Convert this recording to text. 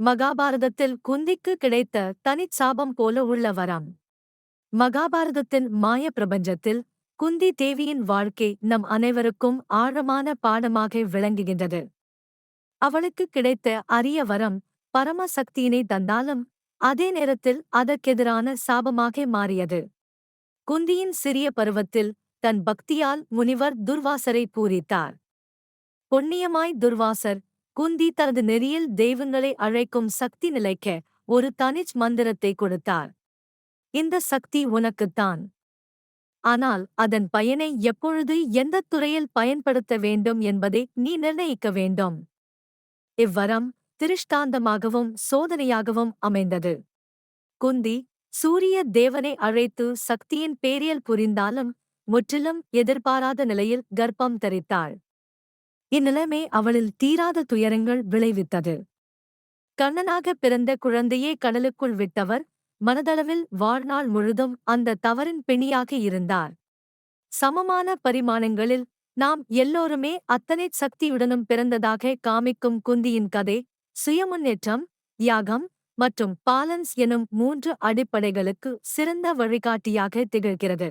மகாபாரதத்தில் குந்திக்கு கிடைத்த தனிச் சாபம் போல உள்ள வரம். மகாபாரதத்தின் மாய பிரபஞ்சத்தில் குந்தி தேவியின் வாழ்க்கை நம் அனைவருக்கும் ஆழமான பாடமாக விளங்குகின்றது. அவளுக்கு கிடைத்த அரிய வரம் பரம சக்தியினை தந்தாலும் அதே நேரத்தில் அதற்கெதிரான சாபமாக மாறியது. குந்தியின் சிறிய பருவத்தில் தன் பக்தியால் முனிவர் துர்வாசரை பூரித்தார். பொன்னியமாய் துர்வாசர் குந்தி தனது நெறியில் தெய்வங்களை அழைக்கும் சக்தி நிலைக்க ஒரு தனிச் மந்திரத்தை கொடுத்தார். இந்த சக்தி உனக்குத்தான். ஆனால் அதன் பயனை எப்பொழுது எந்தத் துறையில் பயன்படுத்த வேண்டும் என்பதை நீ நிர்ணயிக்க வேண்டும். இவ்வரம் திருஷ்டாந்தமாகவும் சோதனையாகவும் அமைந்தது. குந்தி சூரிய தேவனை அழைத்து சக்தியின் பேரியல் புரிந்தாலும் முற்றிலும் எதிர்பாராத நிலையில் கர்ப்பம் தரித்தாள். இந்நிலைமை அவளில் தீராத துயரங்கள் விளைவித்தது. கண்ணனாக பிறந்த குழந்தையே கடலுக்குள் விட்டவர் மனதளவில் வாழ்நாள் முழுதும் அந்த தவறின் பிணியாக இருந்தார். சமமான பரிமாணங்களில் நாம் எல்லோருமே அத்தனை சக்தியுடனும் பிறந்ததாக காமிக்கும் குந்தியின் கதை சுயமுன்னேற்றம், தியாகம் மற்றும் பாலன்ஸ் எனும் 3 அடிப்படைகளுக்கு சிறந்த வழிகாட்டியாக திகழ்கிறது.